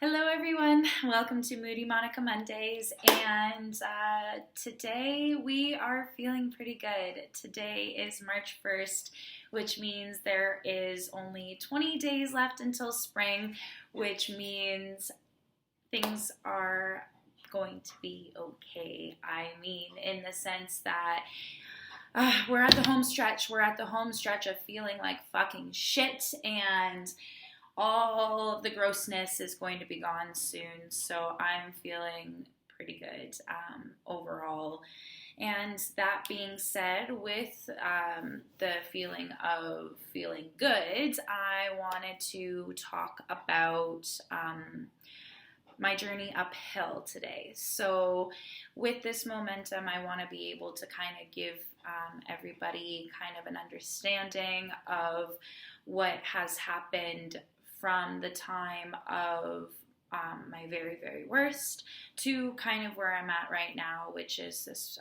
Hello everyone, welcome to Moody Monica Mondays, and today we are feeling pretty good. Today is March 1st, which means there is only 20 days left until spring, which means things are going to be okay. I mean, in the sense that we're at the home stretch. We're at the home stretch of feeling like fucking shit, and all of the grossness is going to be gone soon. So I'm feeling pretty good overall. And that being said, with the feeling of feeling good, I wanted to talk about my journey uphill today. So with this momentum, I want to be able to kind of give everybody kind of an understanding of what has happened from the time of my very, very worst to kind of where I'm at right now, which is this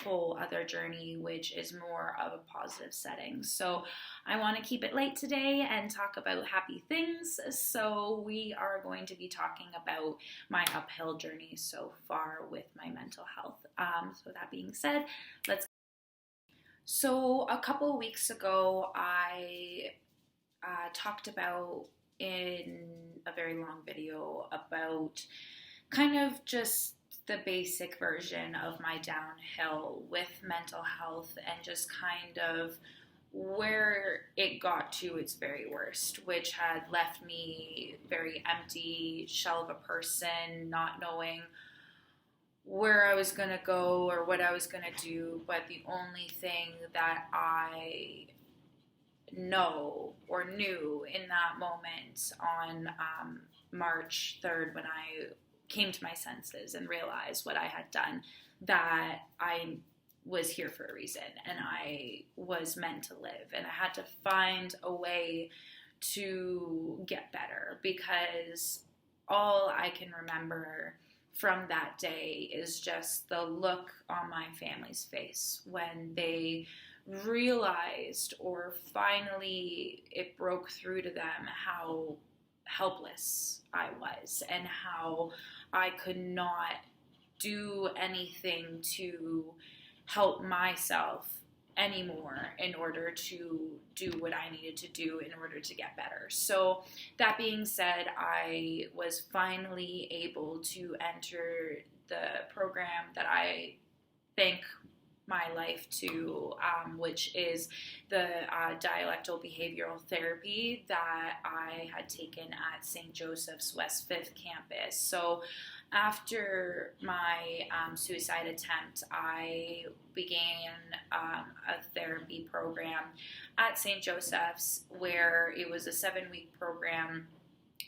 whole other journey, which is more of a positive setting. So I want to keep it light today and talk about happy things. So we are going to be talking about my uphill journey so far with my mental health. So that being said, So a couple weeks ago, I talked about in a very long video about kind of just the basic version of my downhill with mental health and just kind of where it got to its very worst, which had left me very empty, shell of a person, not knowing where I was going to go or what I was going to do. But the only thing that I know or knew in that moment on March 3rd, when I came to my senses and realized what I had done, that I was here for a reason and I was meant to live, and I had to find a way to get better, because all I can remember from that day is just the look on my family's face when they realized, or finally it broke through to them, how helpless I was and how I could not do anything to help myself anymore in order to do what I needed to do in order to get better. So that being said, I was finally able to enter the program that I thank my life to, which is the dialectal behavioral therapy that I had taken at St. Joseph's West 5th campus. So after my suicide attempt, I began a therapy program at St. Joseph's, where it was a 7-week program,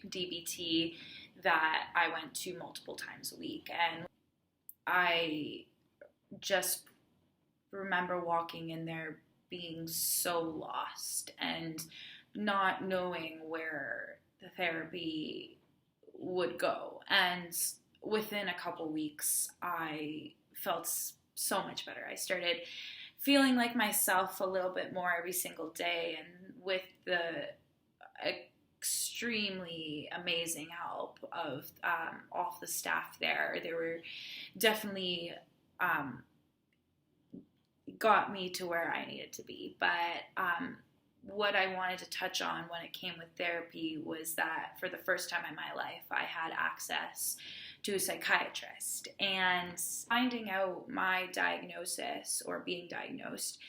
DBT, that I went to multiple times a week. And I just remember walking in there being so lost and not knowing where the therapy would go. And within a couple weeks, I felt so much better. I started feeling like myself a little bit more every single day, and with the extremely amazing help of all the staff there, they were definitely got me to where I needed to be. But what I wanted to touch on when it came with therapy was that for the first time in my life, I had access to a psychiatrist, and finding out my diagnosis, or being diagnosed,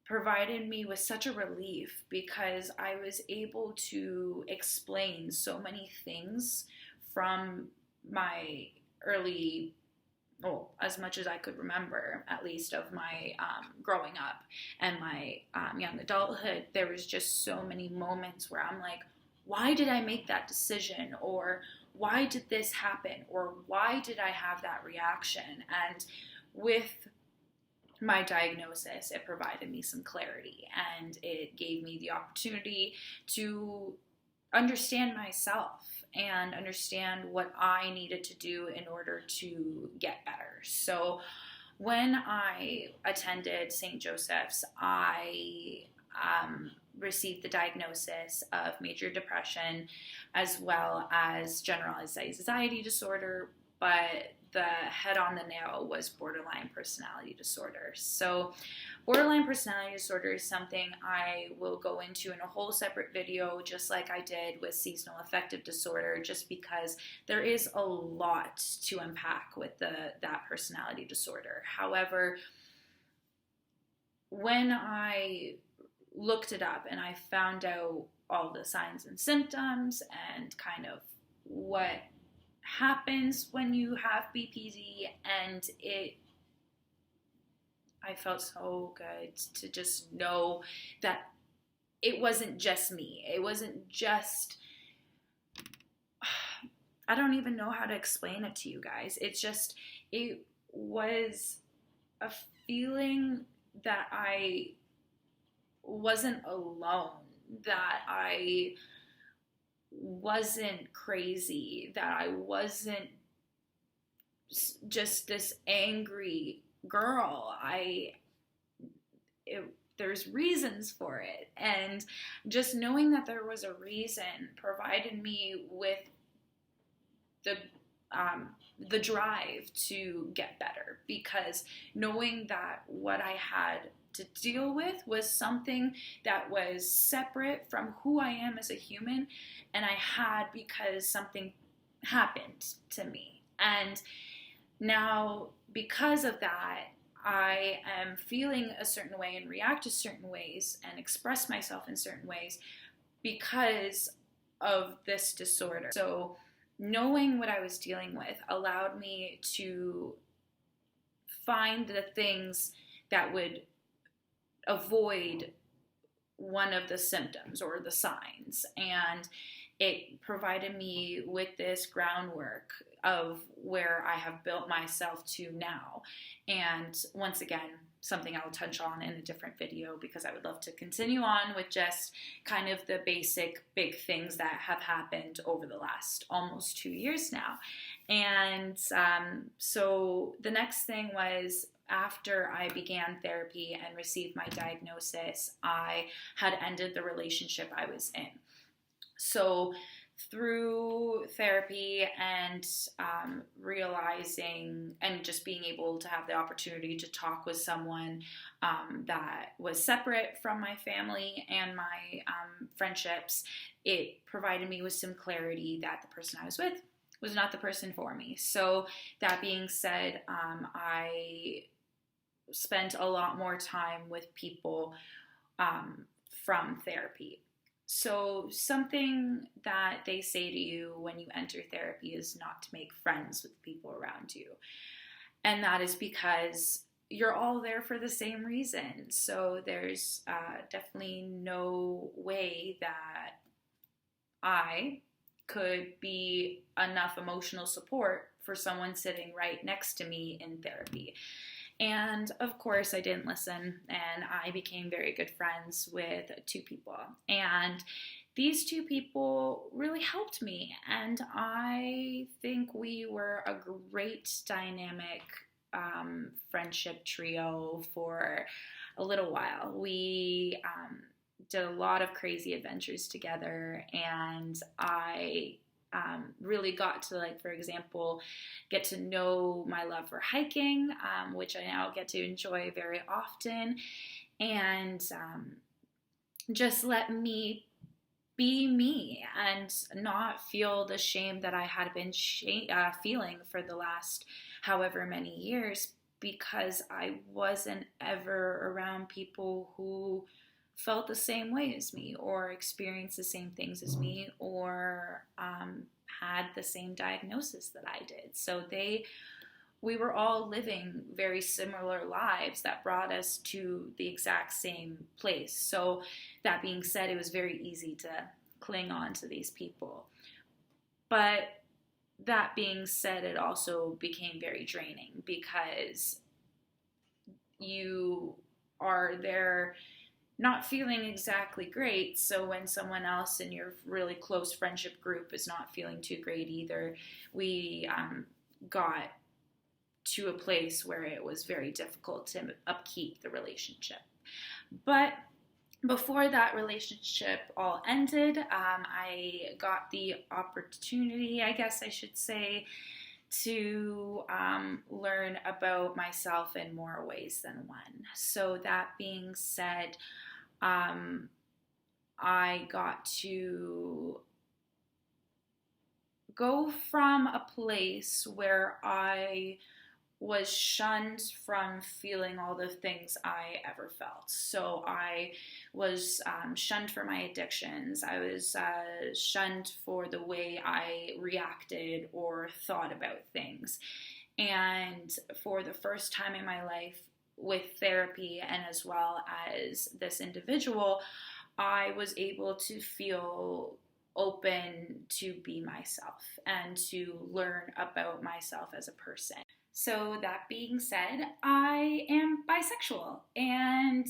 provided me with such a relief, because I was able to explain so many things from my early, as much as I could remember, at least, of my growing up and my young adulthood. There was just so many moments where I'm like, why did I make that decision? Or why did this happen? Or why did I have that reaction? And with my diagnosis, it provided me some clarity, and it gave me the opportunity to understand myself and understand what I needed to do in order to get better. So when I attended St. Joseph's, I received the diagnosis of major depression as well as generalized anxiety disorder, but the head on the nail was borderline personality disorder. So borderline personality disorder is something I will go into in a whole separate video, just like I did with seasonal affective disorder, just because there is a lot to unpack with that personality disorder. However, when I looked it up and I found out all the signs and symptoms and kind of what happens when you have BPD, and I felt so good to just know that it wasn't just me. It wasn't just, I don't even know how to explain it to you guys. It was a feeling that I wasn't alone, that I wasn't crazy, that I wasn't just this angry girl. There's reasons for it, and just knowing that there was a reason provided me with the drive to get better, because knowing that what I had to deal with was something that was separate from who I am as a human, and I had because something happened to me. And now, because of that, I am feeling a certain way and react to certain ways and express myself in certain ways because of this disorder. So knowing what I was dealing with allowed me to find the things that would avoid one of the symptoms or the signs, and it provided me with this groundwork of where I have built myself to now. And once again, something I'll touch on in a different video, because I would love to continue on with just kind of the basic big things that have happened over the last almost 2 years now. And so the next thing was, after I began therapy and received my diagnosis, I had ended the relationship I was in. So through therapy and realizing and just being able to have the opportunity to talk with someone that was separate from my family and my friendships, it provided me with some clarity that the person I was with was not the person for me. So that being said, I spent a lot more time with people from therapy. So something that they say to you when you enter therapy is not to make friends with people around you. And that is because you're all there for the same reason. So there's definitely no way that I could be enough emotional support for someone sitting right next to me in therapy. And of course, I didn't listen, and I became very good friends with 2 people. And these 2 people really helped me, and I think we were a great dynamic friendship trio for a little while. We did a lot of crazy adventures together, and I really got to, like, for example, get to know my love for hiking, which I now get to enjoy very often, and just let me be me and not feel the shame that I had been feeling for the last however many years, because I wasn't ever around people who felt the same way as me or experienced the same things as me or had the same diagnosis that I did. So we were all living very similar lives that brought us to the exact same place. So that being said, it was very easy to cling on to these people. But that being said, it also became very draining, because you are there not feeling exactly great. So when someone else in your really close friendship group is not feeling too great either, we got to a place where it was very difficult to upkeep the relationship. But before that relationship all ended, I got the opportunity, I guess I should say, to learn about myself in more ways than one. So, that being said, um, I got to go from a place where I was shunned from feeling all the things I ever felt. So I was shunned for my addictions. I was shunned for the way I reacted or thought about things. And for the first time in my life, with therapy and as well as this individual, I was able to feel open to be myself and to learn about myself as a person. So, that being said, I am bisexual, and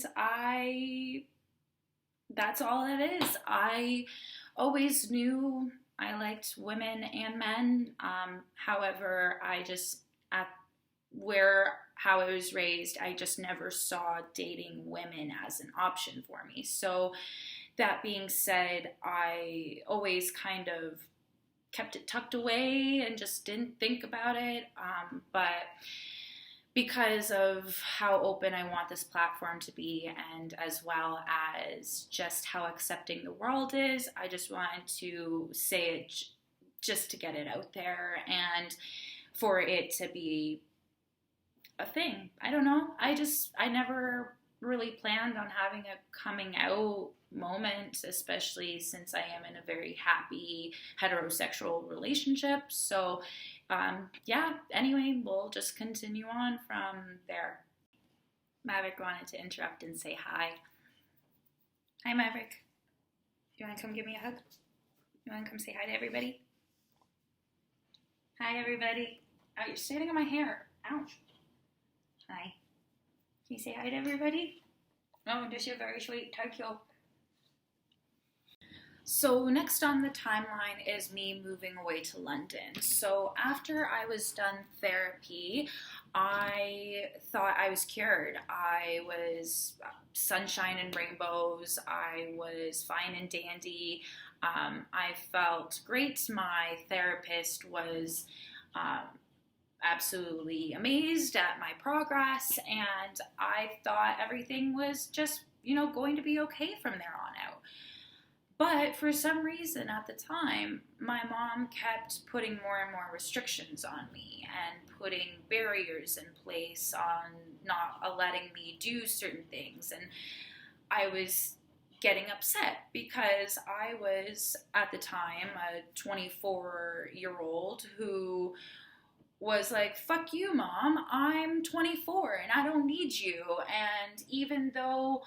that's all it is. I always knew I liked women and men. However, I just, at how I was raised, I just never saw dating women as an option for me. So, that being said, I always kind of kept it tucked away and just didn't think about it. But because of how open I want this platform to be, and as well as just how accepting the world is, I just wanted to say it just to get it out there and for it to be a thing. I don't know. I never really planned on having a coming out moment, especially since I am in a very happy heterosexual relationship. So, yeah, anyway, we'll just continue on from there. Maverick wanted to interrupt and say hi. Hi, Maverick. You want to come give me a hug? You want to come say hi to everybody? Hi, everybody. Oh, you're standing on my hair. Ouch. Hi. Can you say hi to everybody? Oh, just you're very sweet. Thank you. So next on the timeline is me moving away to London. So after I was done therapy, I thought I was cured. I was sunshine and rainbows. I was fine and dandy. I felt great. My therapist was absolutely amazed at my progress, and I thought everything was just, going to be okay from there on out. But for some reason at the time, my mom kept putting more and more restrictions on me and putting barriers in place on not letting me do certain things. And I was getting upset because I was, at the time, a 24-year-old who was like, fuck you, Mom, I'm 24 and I don't need you. And even though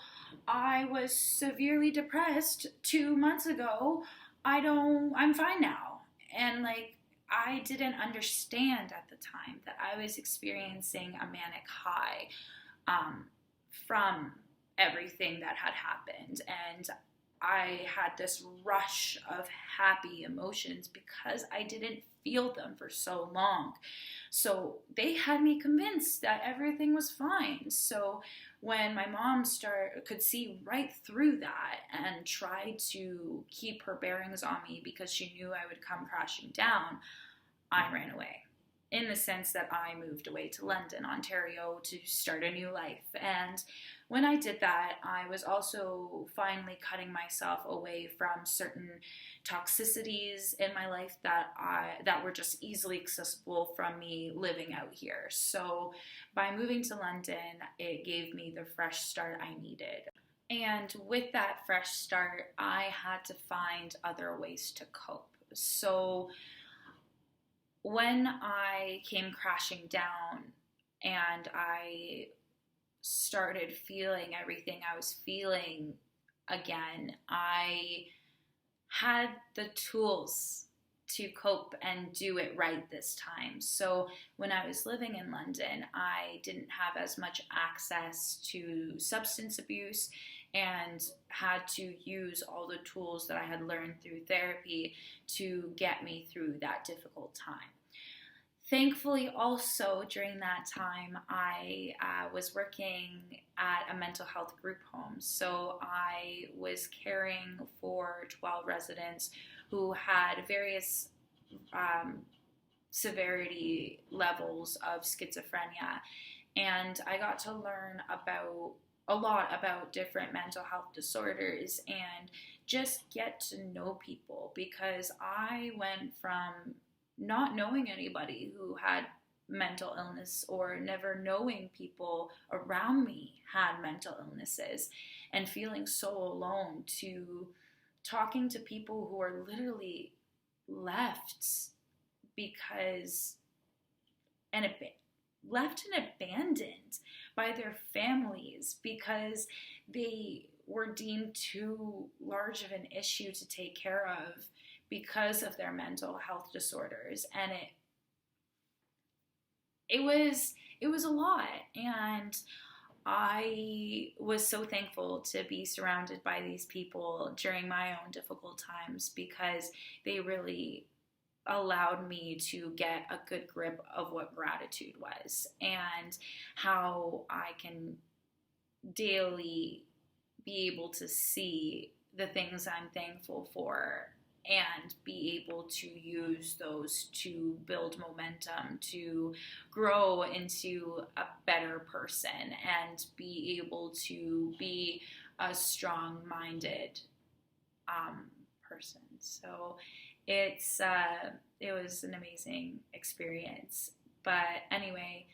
I was severely depressed 2 months ago, I'm fine now. And I didn't understand at the time that I was experiencing a manic high from everything that had happened. And I had this rush of happy emotions because I didn't feel them for so long. So they had me convinced that everything was fine. So when my mom could see right through that and tried to keep her bearings on me because she knew I would come crashing down, I ran away. In the sense that I moved away to London, Ontario, to start a new life. And when I did that, I was also finally cutting myself away from certain toxicities in my life that were just easily accessible from me living out here. So by moving to London, it gave me the fresh start I needed. And with that fresh start, I had to find other ways to cope. So when I came crashing down and I started feeling everything I was feeling again, I had the tools to cope and do it right this time. So when I was living in London, I didn't have as much access to substance abuse and had to use all the tools that I had learned through therapy to get me through that difficult time. Thankfully, also during that time, I was working at a mental health group home. So I was caring for 12 residents who had various severity levels of schizophrenia. And I got to learn about a lot about different mental health disorders and just get to know people, because I went from not knowing anybody who had mental illness or never knowing people around me had mental illnesses and feeling so alone to talking to people who are literally left because and left and abandoned by their families because they were deemed too large of an issue to take care of because of their mental health disorders. And it was a lot, and I was so thankful to be surrounded by these people during my own difficult times, because they really allowed me to get a good grip of what gratitude was and how I can daily be able to see the things I'm thankful for and be able to use those to build momentum, to grow into a better person and be able to be a strong-minded person. So it was an amazing experience. But anyway,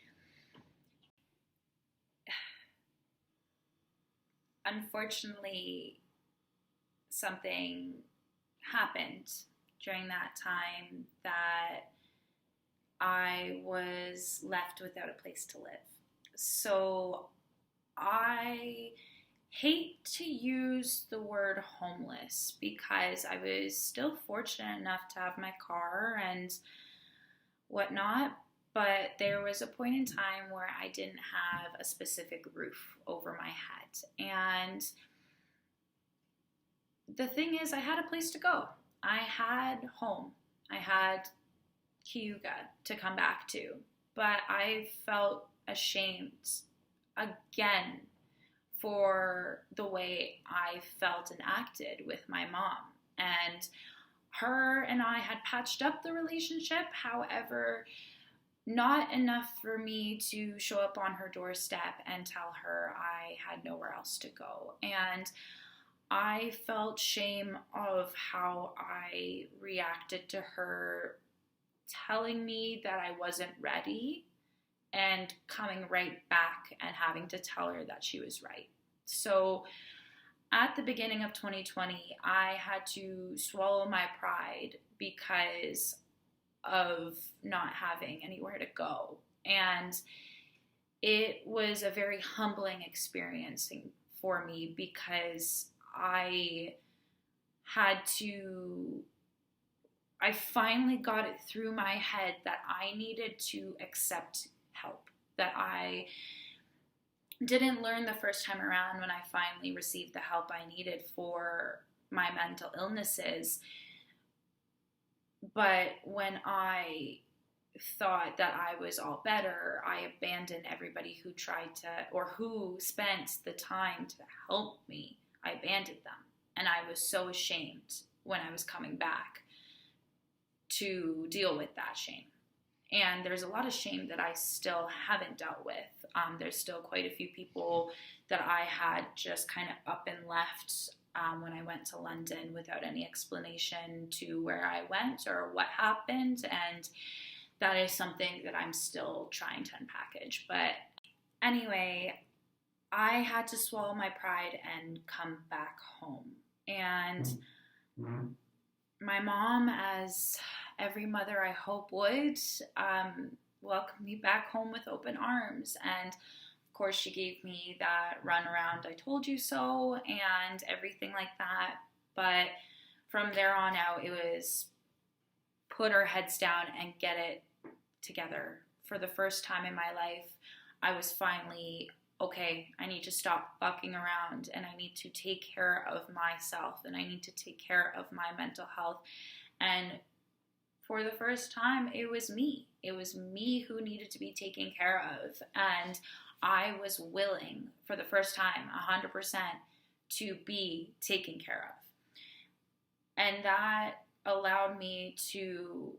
unfortunately, something happened during that time that I was left without a place to live. So I hate to use the word homeless because I was still fortunate enough to have my car and whatnot, but there was a point in time where I didn't have a specific roof over my head. And the thing is, I had a place to go. I had home. I had Cayuga to come back to. But I felt ashamed again for the way I felt and acted with my mom. And her and I had patched up the relationship. However, not enough for me to show up on her doorstep and tell her I had nowhere else to go. And I felt shame of how I reacted to her telling me that I wasn't ready and coming right back and having to tell her that she was right. So at the beginning of 2020, I had to swallow my pride because of not having anywhere to go. And it was a very humbling experience for me because I finally got it through my head that I needed to accept help, that I didn't learn the first time around when I finally received the help I needed for my mental illnesses. But when I thought that I was all better, I abandoned everybody who tried to, or who spent the time to help me. I abandoned them. And I was so ashamed when I was coming back to deal with that shame. And there's a lot of shame that I still haven't dealt with. There's still quite a few people that I had just kind of up and left when I went to London without any explanation to where I went or what happened. And that is something that I'm still trying to unpackage. But anyway, I had to swallow my pride and come back home. And my mom, as every mother I hope would, welcomed me back home with open arms. And of course, she gave me that runaround, I told you so, and everything like that. But from there on out, it was put our heads down and get it together. For the first time in my life, I was finally, okay, I need to stop fucking around and I need to take care of myself and I need to take care of my mental health. And for the first time, it was me. It was me who needed to be taken care of. And I was willing, for the first time, 100%, to be taken care of. And that allowed me to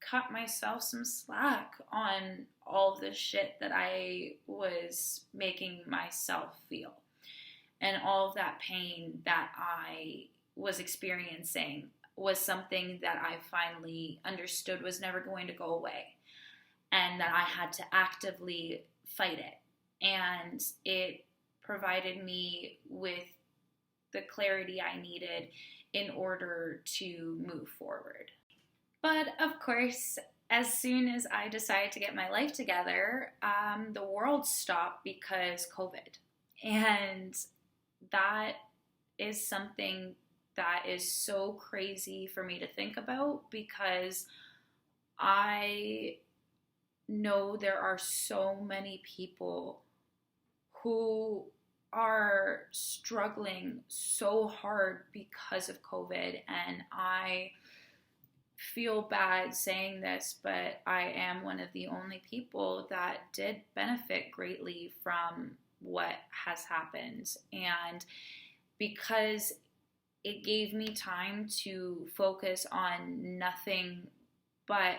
cut myself some slack on all of the shit that I was making myself feel. And all of that pain that I was experiencing was something that I finally understood was never going to go away, and that I had to actively fight it. And it provided me with the clarity I needed in order to move forward. But of course, as soon as I decided to get my life together, the world stopped because COVID. And that is something that is so crazy for me to think about, because I know there are so many people who are struggling so hard because of COVID, and I feel bad saying this, but I am one of the only people that did benefit greatly from what has happened. And because it gave me time to focus on nothing but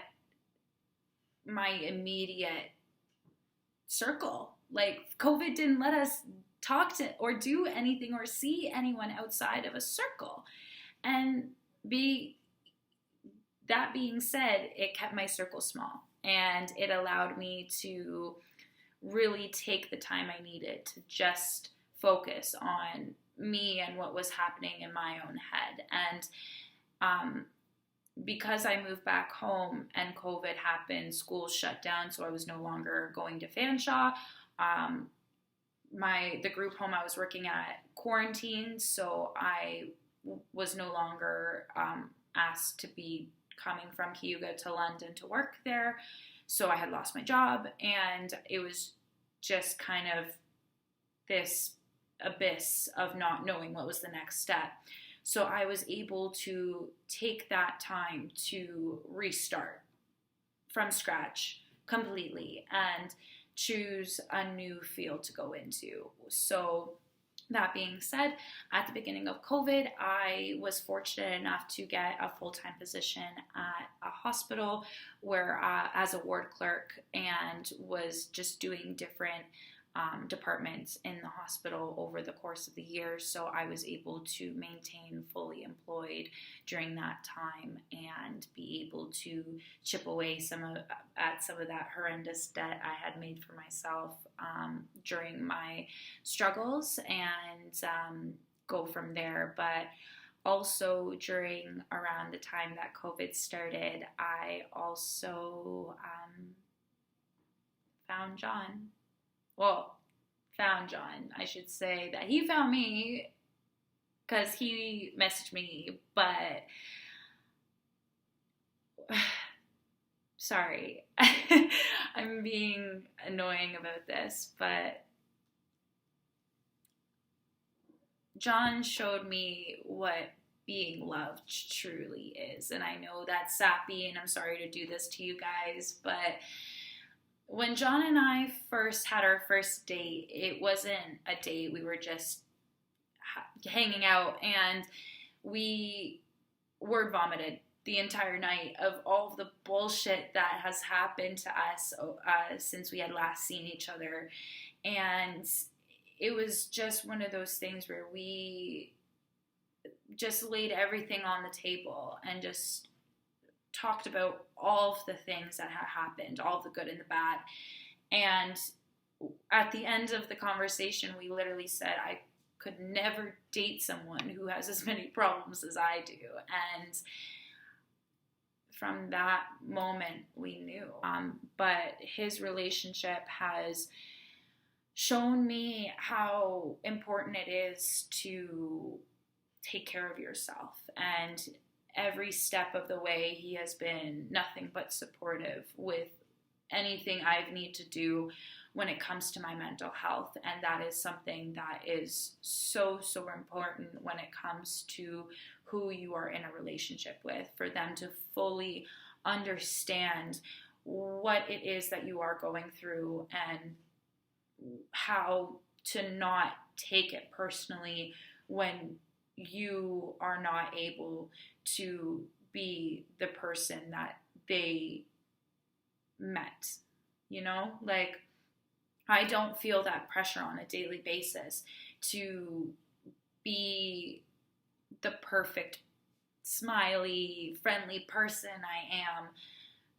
my immediate circle. Like, COVID didn't let us talk to or do anything or see anyone outside of a circle. And that being said, it kept my circle small, and it allowed me to really take the time I needed to just focus on me and what was happening in my own head. And because I moved back home and COVID happened, schools shut down, so I was no longer going to Fanshawe. The group home I was working at quarantined, so I was no longer asked to be coming from Cayuga to London to work there. So I had lost my job, and it was just kind of this abyss of not knowing what was the next step. So I was able to take that time to restart from scratch completely and choose a new field to go into. So that being said, at the beginning of COVID, I was fortunate enough to get a full-time position at a hospital where as a ward clerk, and was just doing different departments in the hospital over the course of the year. So I was able to maintain fully employed during that time and be able to chip away at some of that horrendous debt I had made for myself during my struggles, and go from there. But also during around the time that COVID started, I also found John. I should say that he found me because he messaged me, but sorry, I'm being annoying about this, but John showed me what being loved truly is. And I know that's sappy, and I'm sorry to do this to you guys, but when John and I first had our first date, it wasn't a date. We were just hanging out, and we word vomited the entire night of all of the bullshit that has happened to us since we had last seen each other. And it was just one of those things where we just laid everything on the table and just talked about all of the things that had happened, all the good and the bad. And at the end of the conversation, we literally said, I could never date someone who has as many problems as I do. And from that moment, we knew. But his relationship has shown me how important it is to take care of yourself. And every step of the way, he has been nothing but supportive with anything I need to do when it comes to my mental health. And that is something that is so, so important when it comes to who you are in a relationship with, for them to fully understand what it is that you are going through and how to not take it personally when you are not able to be the person that they met. You know, like, I don't feel that pressure on a daily basis to be the perfect, smiley, friendly person I am,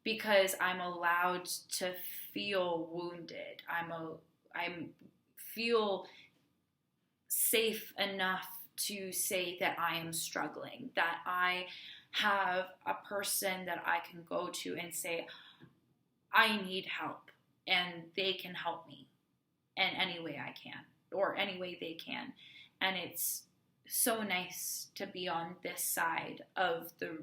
because I'm allowed to feel wounded. I feel safe enough to say that I am struggling, that I have a person that I can go to and say, I need help, and they can help me in any way I can, or any way they can. And it's so nice to be on this side of the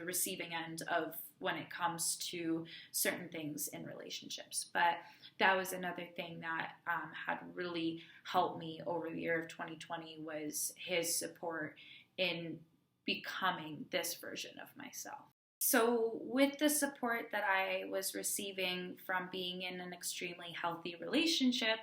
receiving end of when it comes to certain things in relationships. But that was another thing that had really helped me over the year of 2020, was his support in becoming this version of myself. So with the support that I was receiving from being in an extremely healthy relationship,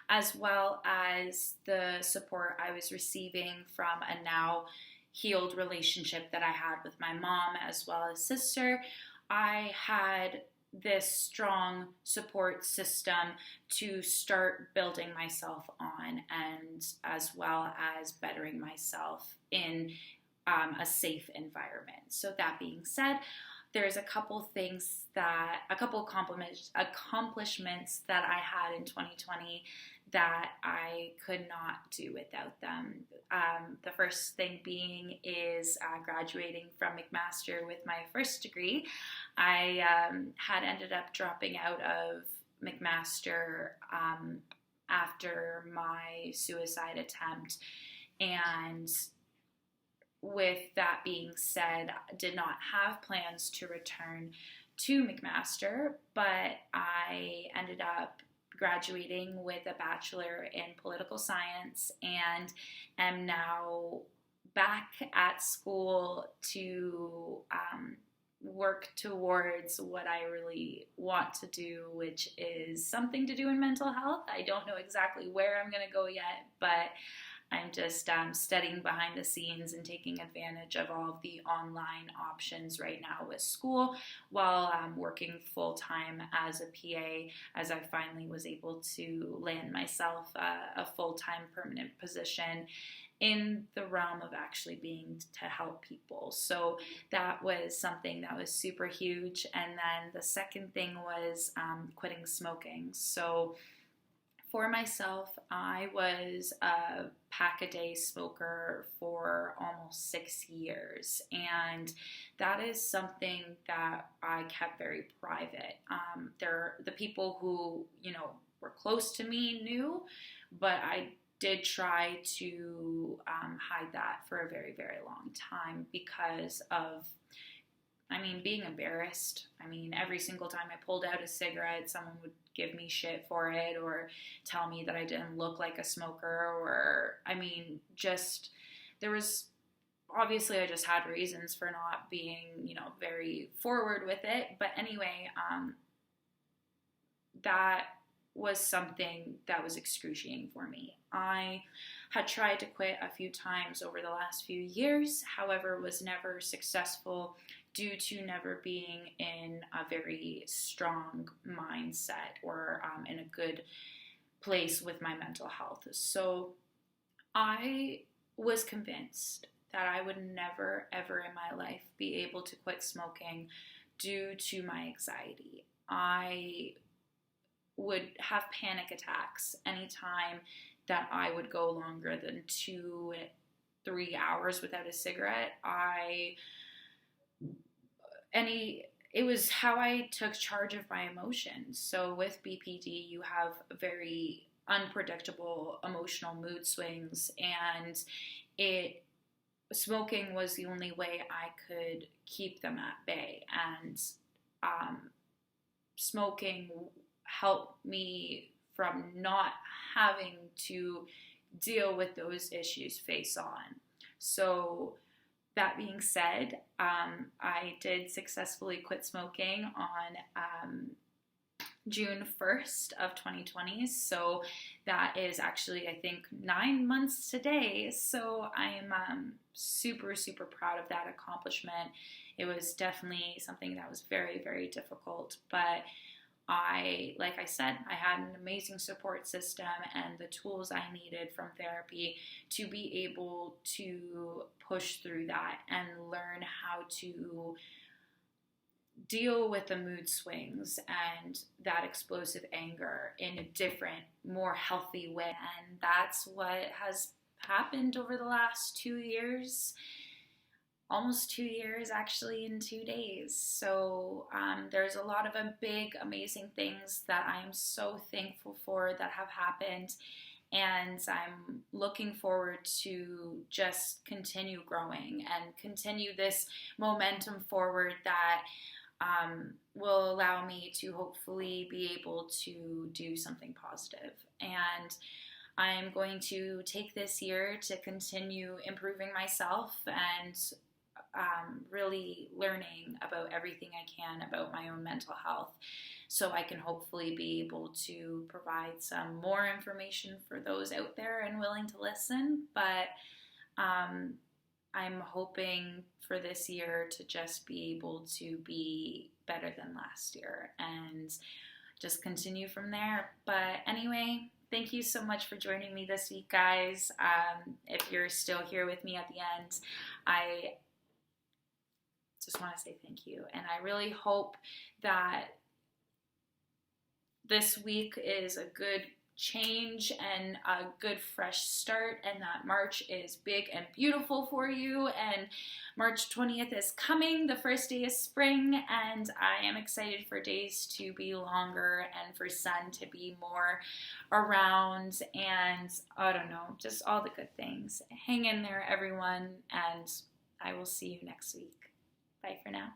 as well as the support I was receiving from a now healed relationship that I had with my mom as well as sister, I had this strong support system to start building myself on, and as well as bettering myself in a safe environment. So that being said, there's a couple accomplishments that I had in 2020 that I could not do without them. The first thing being is graduating from Mcmaster with my first degree. I had ended up dropping out of Mcmaster after my suicide attempt, and with that being said, I did not have plans to return to Mcmaster, but I ended up graduating with a bachelor in political science and am now back at school to work towards what I really want to do, which is something to do in mental health. I don't know exactly where I'm going to go yet, but I'm just studying behind the scenes and taking advantage of all of the online options right now with school, while I'm working full-time as a PA, as I finally was able to land myself a full-time permanent position in the realm of actually being to help people. So that was something that was super huge. And then the second thing was quitting smoking. So for myself, I was a pack-a-day smoker for almost 6 years, and that is something that I kept very private. The people who, were close to me knew, but I did try to hide that for a very, very long time because of being embarrassed. Every single time I pulled out a cigarette, someone would give me shit for it or tell me that I didn't look like a smoker, or, there was, obviously I just had reasons for not being, very forward with it. But anyway, that was something that was excruciating for me. I had tried to quit a few times over the last few years, however, was never successful due to never being in a very strong mindset or in a good place with my mental health. So I was convinced that I would never, ever in my life be able to quit smoking due to my anxiety. I would have panic attacks anytime that I would go longer than 2-3 hours without a cigarette. It was how I took charge of my emotions. So with BPD, you have very unpredictable emotional mood swings, and smoking was the only way I could keep them at bay. And smoking helped me from not having to deal with those issues face on. So that being said, I did successfully quit smoking on June 1st of 2020. So that is actually, I think, 9 months today. So I'm super, super proud of that accomplishment. It was definitely something that was very, very difficult, but like I said, I had an amazing support system and the tools I needed from therapy to be able to push through that and learn how to deal with the mood swings and that explosive anger in a different, more healthy way. And that's what has happened over the last 2 years. Almost 2 years actually in 2 days. So there's a lot of big, amazing things that I am so thankful for that have happened. And I'm looking forward to just continue growing and continue this momentum forward that will allow me to hopefully be able to do something positive. And I'm going to take this year to continue improving myself and really learning about everything I can about my own mental health, so I can hopefully be able to provide some more information for those out there and willing to listen. But I'm hoping for this year to just be able to be better than last year and just continue from there. But anyway, thank you so much for joining me this week, guys. If you're still here with me at the end, I just want to say thank you. And I really hope that this week is a good change and a good fresh start, and that March is big and beautiful for you. And March 20th is coming, the first day of spring, and I am excited for days to be longer and for sun to be more around, and I don't know, just all the good things. Hang in there, everyone, and I will see you next week. Bye for now.